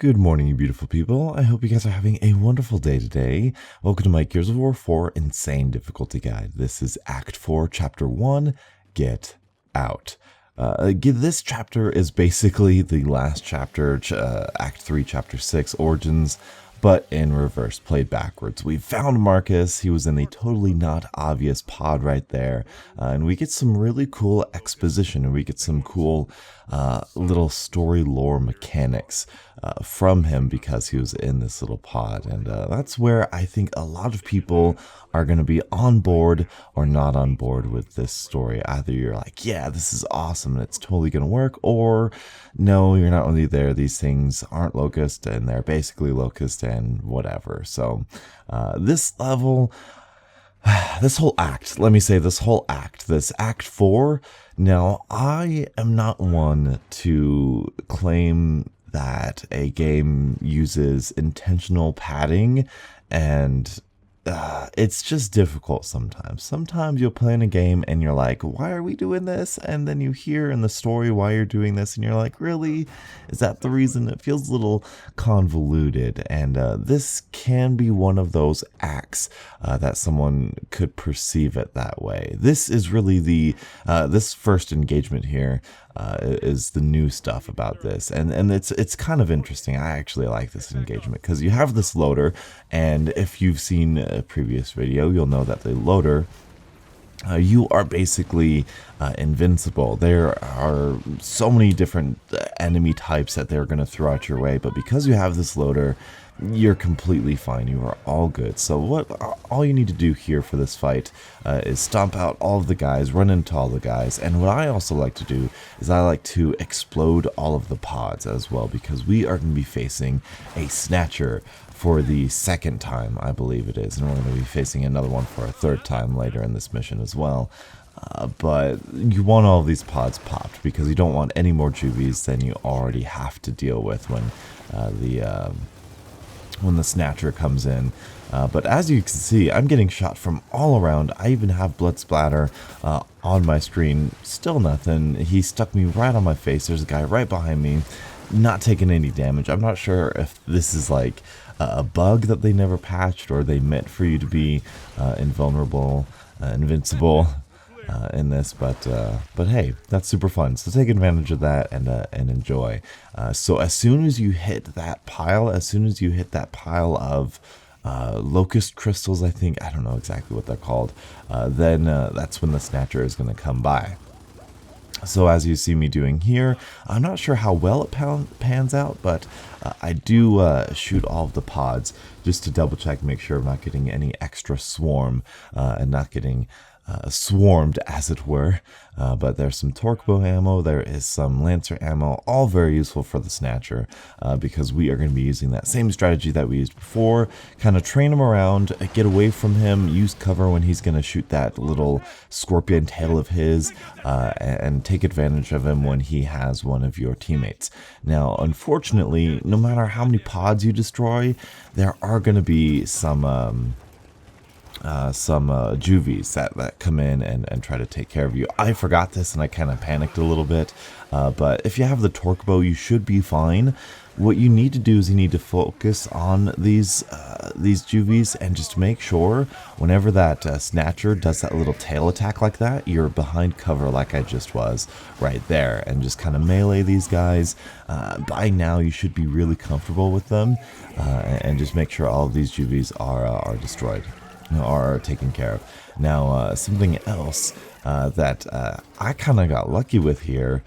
Good morning, you beautiful people. I hope you guys are having a wonderful day today. Welcome to my Gears of War 4 Insane Difficulty Guide. This is Act 4, Chapter 1, Get Out. This chapter is basically the last chapter, Act 3, Chapter 6, Origins, but in reverse, played backwards. We found Marcus. He was in the totally not obvious pod right there. And we get some really cool exposition, and we get some cool little story lore mechanics from him because he was in this little pod. And that's where I think a lot of people are going to be on board or not on board with this story. Either you're like, yeah, this is awesome and it's totally going to work, or no, you're not really there. These things aren't locust and they're basically locust and whatever. So this level, this whole act, this Act 4, now I am not one to claim that a game uses intentional padding, and it's just difficult sometimes. Sometimes you'll play in a game and you're like, why are we doing this? And then you hear in the story why you're doing this and you're like, really? Is that the reason? It feels a little convoluted. And this can be one of those acts that someone could perceive it that way. This is really this first engagement here is the new stuff about this, and it's kind of interesting. I actually like this engagement because you have this loader, and if you've seen a previous video, you'll know that the loader, you are basically invincible. There are so many different enemy types that they're going to throw out your way, but because you have this loader, you're completely fine. You are all good. So all you need to do here for this fight is stomp out all of the guys, run into all the guys, and what I also like to do is I like to explode all of the pods as well, because we are going to be facing a Snatcher for the second time, I believe it is, and we're going to be facing another one for a third time later in this mission as well. But you want all of these pods popped because you don't want any more Juvies than you already have to deal with when the Snatcher comes in. But as you can see, I'm getting shot from all around. I even have blood splatter on my screen. Still nothing. He stuck me right on my face. There's a guy right behind me, not taking any damage. I'm not sure if this is like a bug that they never patched, or they meant for you to be invincible in this, but hey, that's super fun. So take advantage of that and enjoy. So as soon as you hit that pile, of locust crystals, I don't know exactly what they're called, then that's when the Snatcher is going to come by. So as you see me doing here, I'm not sure how well it pans out, but I do shoot all of the pods just to double check, make sure I'm not getting any extra swarm and not getting swarmed, as it were. But there's some torque bow ammo, there is some lancer ammo, all very useful for the Snatcher, because we are going to be using that same strategy that we used before. Kind of train him around, get away from him, use cover when he's going to shoot that little scorpion tail of his, and take advantage of him when he has one of your teammates. Now, unfortunately, no matter how many pods you destroy, there are going to be some Juvies that come in and try to take care of you. I forgot this and I kind of panicked a little bit, but if you have the torque bow, you should be fine. What you need to do is you need to focus on these Juvies and just make sure whenever that Snatcher does that little tail attack like that, you're behind cover like I just was right there, and just kind of melee these guys. By now you should be really comfortable with them, and just make sure all of these Juvies are destroyed, are taken care of. Now, something else that I kind of got lucky with here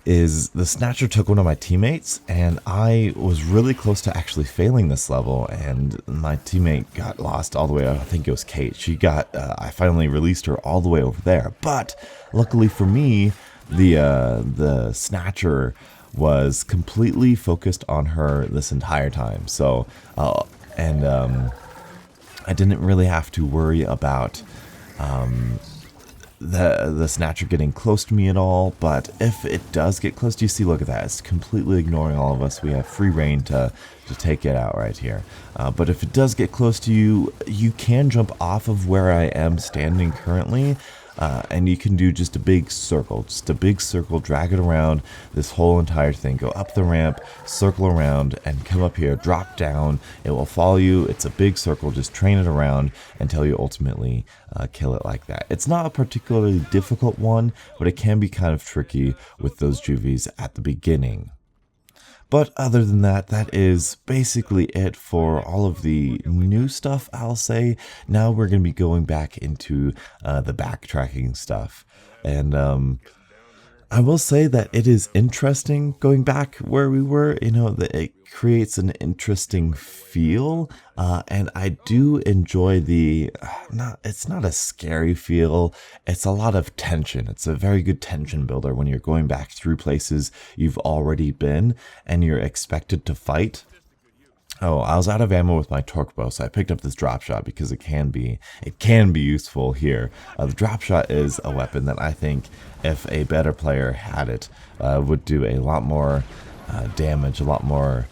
is the Snatcher took one of my teammates, and I was really close to actually failing this level, and my teammate got lost all the way. I think it was Kate. She got, I finally released her all the way over there, but luckily for me, the Snatcher was completely focused on her this entire time. So, I didn't really have to worry about the Snatcher getting close to me at all. But if it does get close to you, see, look at that, it's completely ignoring all of us. We have free reign to take it out right here. But if it does get close to you, you can jump off of where I am standing currently. and you can do just a big circle, drag it around this whole entire thing. Go up the ramp, circle around, and come up here, drop down. It will follow you. It's a big circle. Just train it around until you ultimately kill it like that. It's not a particularly difficult one, but it can be kind of tricky with those Juvies at the beginning. But other than that, that is basically it for all of the new stuff, I'll say. Now we're going to be going back into the backtracking stuff. And I will say that it is interesting going back where we were. You know, that it creates an interesting feel. And I do enjoy it's not a scary feel. It's a lot of tension. It's a very good tension builder when you're going back through places you've already been and you're expected to fight. Oh, I was out of ammo with my torque bow, so I picked up this drop shot because it can be useful here. The drop shot is a weapon that I think, if a better player had it, would do a lot more damage, a lot more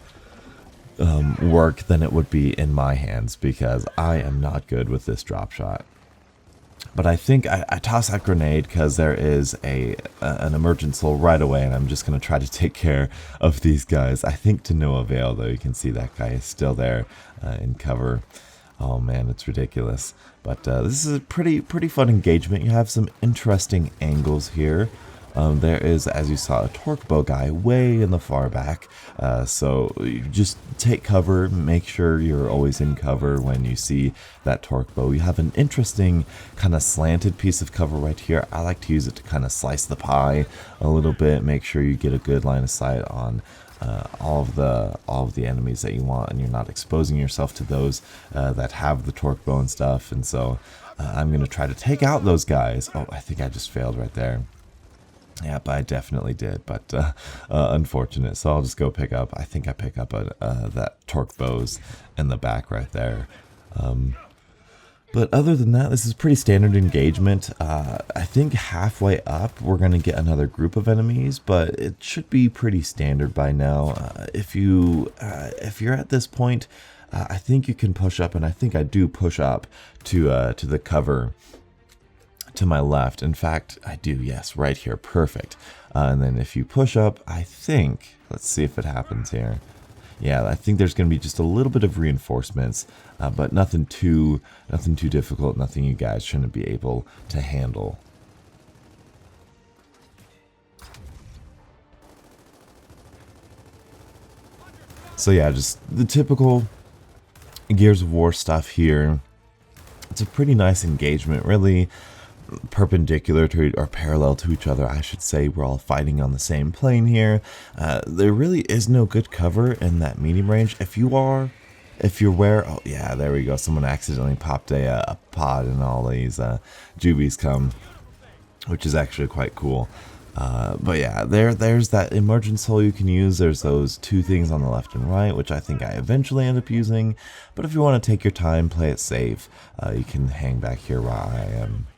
work than it would be in my hands, because I am not good with this drop shot. But I think I toss that grenade because there is an emergent soul right away, and I'm just going to try to take care of these guys. I think to no avail, though. You can see that guy is still there in cover. Oh man, it's ridiculous. But this is a pretty fun engagement. You have some interesting angles here. There is, as you saw, a torque bow guy way in the far back. So you just take cover, make sure you're always in cover when you see that torque bow. You have an interesting kind of slanted piece of cover right here. I like to use it to kind of slice the pie a little bit, make sure you get a good line of sight on all of the enemies that you want, and you're not exposing yourself to those that have the torque bow and stuff. And so I'm going to try to take out those guys. Oh, I think I just failed right there. Yep, I definitely did, but unfortunate. So I'll just go pick up. I think I pick up that torque bows in the back right there. But other than that, this is pretty standard engagement. I think halfway up, we're going to get another group of enemies, but it should be pretty standard by now. If you're at this point, I think you can push up, and I think I do push up to the cover to my left. In fact, I do, yes, right here, perfect. And then if you push up, I think, let's see if it happens here. Yeah, I think there's going to be just a little bit of reinforcements, but nothing too difficult, nothing you guys shouldn't be able to handle. So yeah, just the typical Gears of War stuff here. It's a pretty nice engagement, really perpendicular to, or parallel to each other, I should say. We're all fighting on the same plane here. There really is no good cover in that medium range. If you're where, oh yeah, there we go. Someone accidentally popped a pod, and all these Juvies come, which is actually quite cool. But yeah, there's that emergent soul you can use. There's those two things on the left and right, which I think I eventually end up using. But if you want to take your time, play it safe, you can hang back here where I am.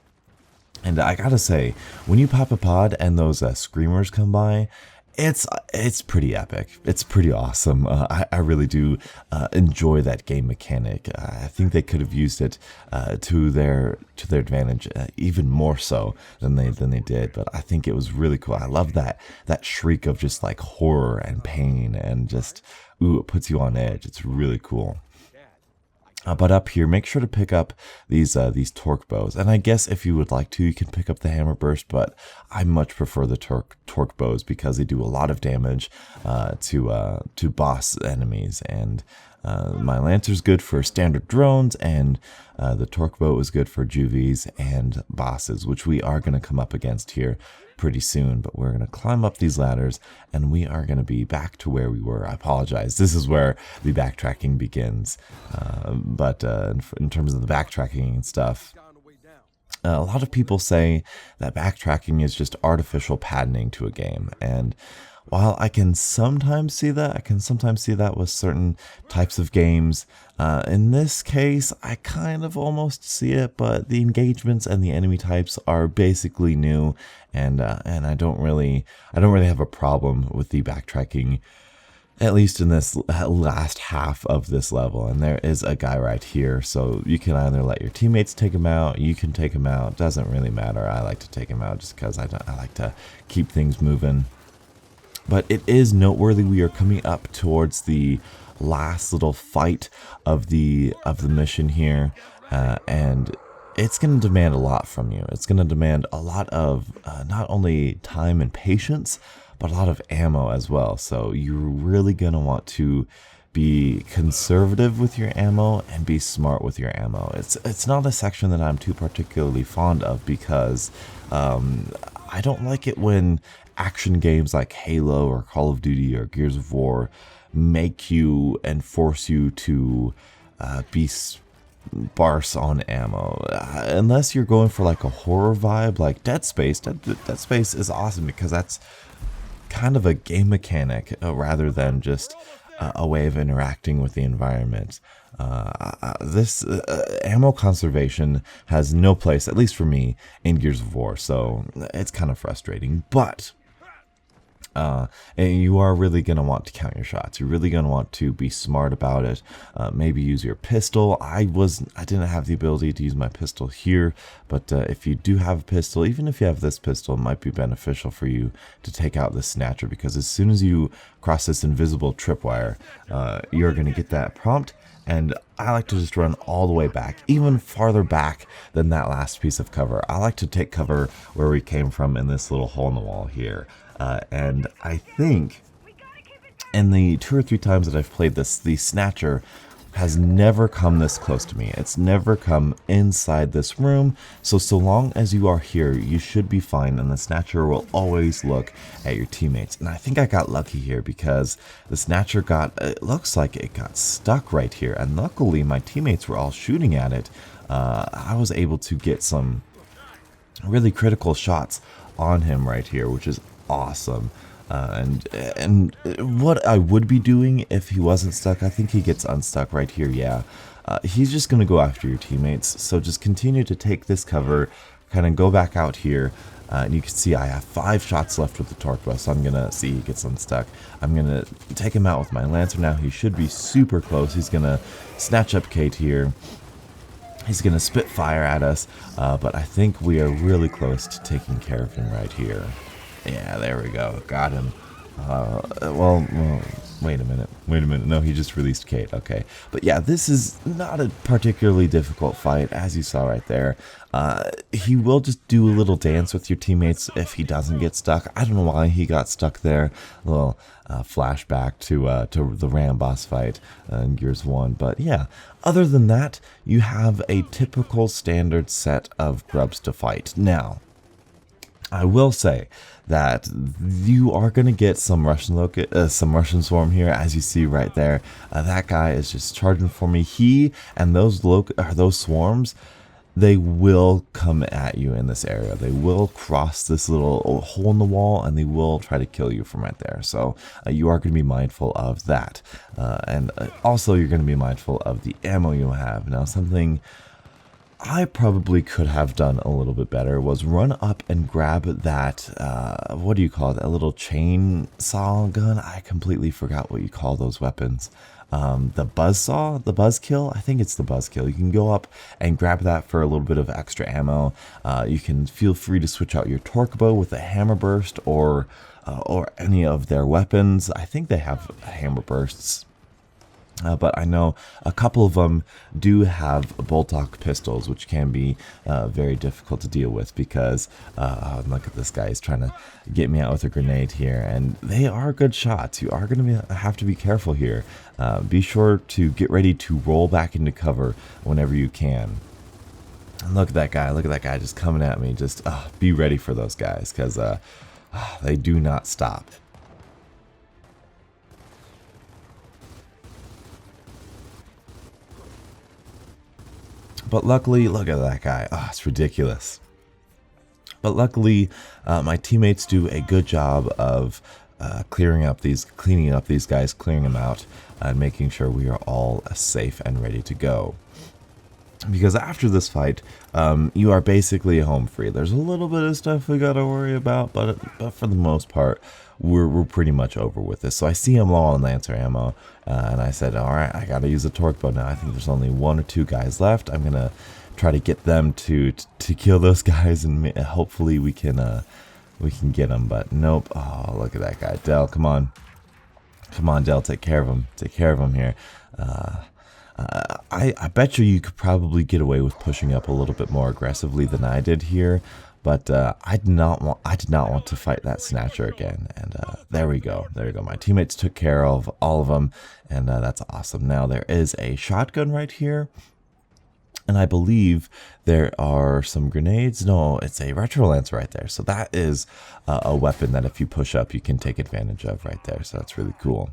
And I gotta say, when you pop a pod and those screamers come by, it's pretty epic. It's pretty awesome. I really do enjoy that game mechanic. I think they could have used it to their advantage, even more so than they did. But I think it was really cool. I love that shriek of just like horror and pain, and just it puts you on edge. It's really cool. But up here, make sure to pick up these torque bows. And I guess if you would like to, you can pick up the hammer burst, but I much prefer the torque bows because they do a lot of damage to boss enemies. And my Lancer's good for standard drones, and the torque bow is good for Juvies and bosses, which we are going to come up against here pretty soon. But we're going to climb up these ladders, and we are going to be back to where we were. I apologize. This is where the backtracking begins. But in terms of the backtracking and stuff, a lot of people say that backtracking is just artificial padding to a game. And while I can sometimes see that, with certain types of games, in this case, I kind of almost see it, but the engagements and the enemy types are basically new, and I don't really have a problem with the backtracking at least in this last half of this level. And there is a guy right here, so you can either let your teammates take him out, you can take him out, doesn't really matter. I like to take him out just because I like to keep things moving. But it is noteworthy we are coming up towards the last little fight of the mission here, and it's going to demand a lot from you. It's going to demand a lot of not only time and patience, but a lot of ammo as well. So you're really going to want to be conservative with your ammo and be smart with your ammo. It's not a section that I'm too particularly fond of because I don't like it when action games like Halo or Call of Duty or Gears of War make you and force you to be sparse on ammo, unless you're going for like a horror vibe like Dead Space. Dead Space is awesome because that's kind of a game mechanic rather than just a way of interacting with the environment. This ammo conservation has no place, at least for me, in Gears of War, so it's kind of frustrating. But and you are really going to want to count your shots. You're really going to want to be smart about it. Maybe use your pistol. I didn't have the ability to use my pistol here, but if you do have a pistol, even if you have this pistol, it might be beneficial for you to take out the Snatcher, because as soon as you cross this invisible tripwire, you're going to get that prompt. And I like to just run all the way back, even farther back than that last piece of cover. I like to take cover where we came from in this little hole in the wall here. And I think in the 2 or 3 times that I've played this, the Snatcher has never come this close to me. It's never come inside this room. So long as you are here, you should be fine, and the Snatcher will always look at your teammates. And I think I got lucky here because the Snatcher it looks like it got stuck right here. And luckily my teammates were all shooting at it. I was able to get some really critical shots on him right here, which is awesome. And what I would be doing if he wasn't stuck, I think he gets unstuck right here, yeah. He's just going to go after your teammates, so just continue to take this cover, kind of go back out here, and you can see I have 5 shots left with the torque bow, so I'm going to see he gets unstuck. I'm going to take him out with my Lancer now. He should be super close. He's going to snatch up Kate here. He's going to spit fire at us, but I think we are really close to taking care of him right here. Yeah, there we go. Got him. Well, wait a minute. No, he just released Kate. Okay. But yeah, this is not a particularly difficult fight, as you saw right there. He will just do a little dance with your teammates if he doesn't get stuck. I don't know why he got stuck there. A little flashback to the Ram boss fight in Gears 1. But yeah, other than that, you have a typical standard set of grubs to fight. Now, I will say that you are going to get some Russian swarm here, as you see right there. That guy is just charging for me. He and those swarms, they will come at you in this area. They will cross this little hole in the wall, and they will try to kill you from right there. So you are going to be mindful of that. And also you're going to be mindful of the ammo you have. Now, something I probably could have done a little bit better was run up and grab that, what do you call it, a little chainsaw gun? I completely forgot what you call those weapons. The buzzsaw, the buzzkill, I think it's the buzzkill. You can go up and grab that for a little bit of extra ammo. You can feel free to switch out your torque bow with a hammer burst or any of their weapons. I think they have hammer bursts. But I know a couple of them do have bolt-action pistols, which can be very difficult to deal with because, look at this guy, he's trying to get me out with a grenade here, and they are good shots. You are going to have to be careful here. Be sure to get ready to roll back into cover whenever you can. And look at that guy just coming at me. Just be ready for those guys because they do not stop. But luckily, look at that guy. Oh, it's ridiculous. But luckily, my teammates do a good job of cleaning up these guys, clearing them out, and making sure we are all safe and ready to go. Because after this fight, you are basically home free. There's a little bit of stuff we gotta worry about, but for the most part, we're pretty much over with this. So I see him low on Lancer ammo, and I said, all right, I got to use a torque bow now. I think there's only 1 or 2 guys left. I'm going to try to get them to kill those guys, and hopefully we can get them. But nope. Oh, look at that guy. Del, come on. Come on, Del, take care of him. Take care of him here. I bet you could probably get away with pushing up a little bit more aggressively than I did here, but I did not want to fight that Snatcher again. And there we go. There we go. My teammates took care of all of them, and that's awesome. Now there is a shotgun right here. And I believe there are some grenades. No, it's a retro lance right there. So that is a weapon that if you push up, you can take advantage of right there. So that's really cool.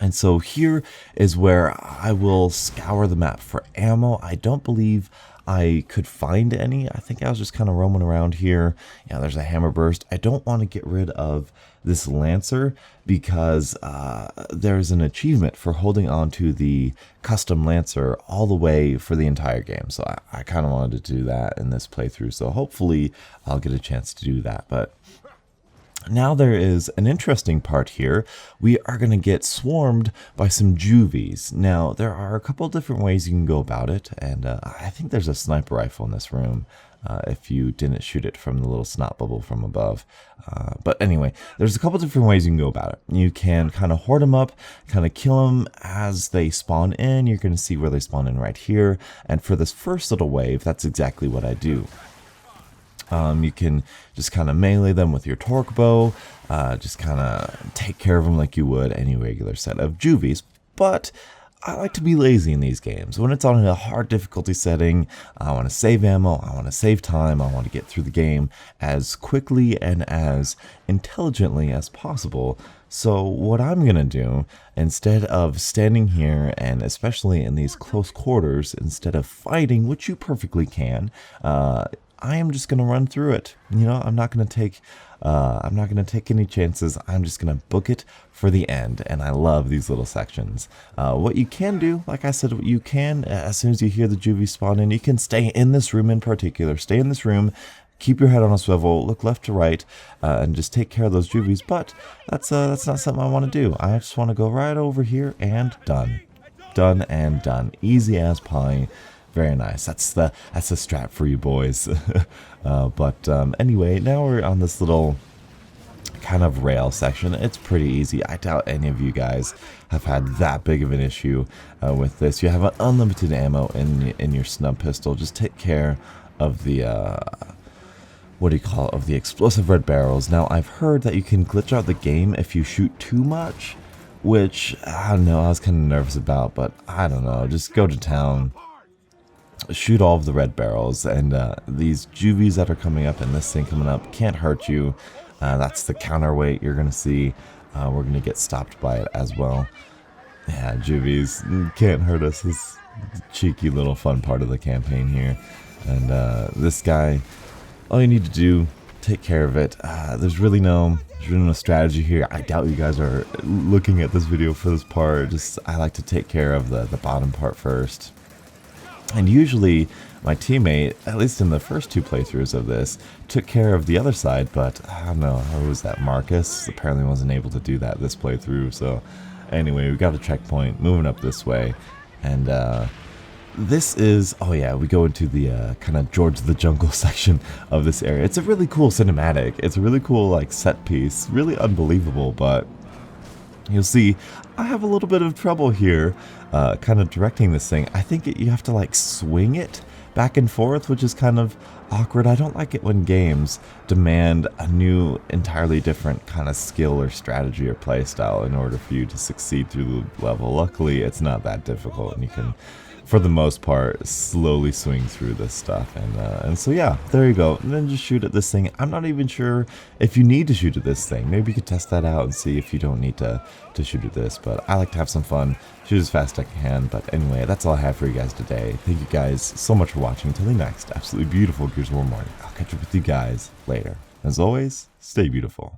And so here is where I will scour the map for ammo. I don't believe I could find any. I think I was just kind of roaming around here. Yeah, there's a hammer burst. I don't want to get rid of this Lancer because there's an achievement for holding on to the custom Lancer all the way for the entire game. So I kind of wanted to do that in this playthrough. So hopefully I'll get a chance to do that. But now there is an interesting part here. We are going to get swarmed by some Juvies. Now, there are a couple different ways you can go about it, and I think there's a sniper rifle in this room if you didn't shoot it from the little snot bubble from above. But anyway, there's a couple different ways you can go about it. You can kind of hoard them up, kind of kill them as they spawn in. You're going to see where they spawn in right here. And for this first little wave, that's exactly what I do. You can just kind of melee them with your torque bow, just kind of take care of them like you would any regular set of Juvies. But I like to be lazy in these games. When it's on a hard difficulty setting, I want to save ammo, I want to save time, I want to get through the game as quickly and as intelligently as possible. So what I'm going to do, instead of standing here, and especially in these close quarters, instead of fighting, which you perfectly can, I am just going to run through it. You know, I'm not going to take any chances. I'm just going to book it for the end. And I love these little sections. What you can do, like I said, what you can, as soon as you hear the Juvie spawn in, you can stay in this room in particular. Stay in this room, keep your head on a swivel, look left to right, and just take care of those Juvies. But that's not something I want to do. I just want to go right over here and done. Done and done. Easy as pie. Very nice. That's the strat for you boys. But anyway, now we're on this little kind of rail section. It's pretty easy. I doubt any of you guys have had that big of an issue with this. You have an unlimited ammo in your snub pistol. Just take care of the of the explosive red barrels. Now I've heard that you can glitch out the game if you shoot too much, which I don't know. I was kind of nervous about, but I don't know. Just go to town. Shoot all of the red barrels, and these Juvies that are coming up and this thing coming up can't hurt you. That's the counterweight you're going to see. We're going to get stopped by it as well. Yeah, Juvies can't hurt us. This cheeky little fun part of the campaign here. And this guy, all you need to do, take care of it. There's really no strategy here. I doubt you guys are looking at this video for this part. Just I like to take care of the bottom part first. And usually my teammate, at least in the first 2 playthroughs of this, took care of the other side, but I don't know, who was that? Marcus apparently wasn't able to do that this playthrough. So anyway, we got a checkpoint, moving up this way, and this is, oh yeah, we go into the kind of George of the Jungle section of this area. It's a really cool cinematic. It's a really cool like set piece, really unbelievable, but you'll see I have a little bit of trouble here kind of directing this thing. I think you have to like swing it back and forth, which is kind of awkward. I don't like it when games demand a new, entirely different kind of skill or strategy or play style in order for you to succeed through the level. Luckily, it's not that difficult, and you can, for the most part, slowly swing through this stuff. And so yeah, there you go. And then just shoot at this thing. I'm not even sure if you need to shoot at this thing. Maybe you could test that out and see if you don't need to shoot at this. But I like to have some fun, shoot as fast as I can. But anyway, that's all I have for you guys today. Thank you guys so much for watching. Until the next absolutely beautiful Gears of War morning, I'll catch up with you guys later. As always, stay beautiful.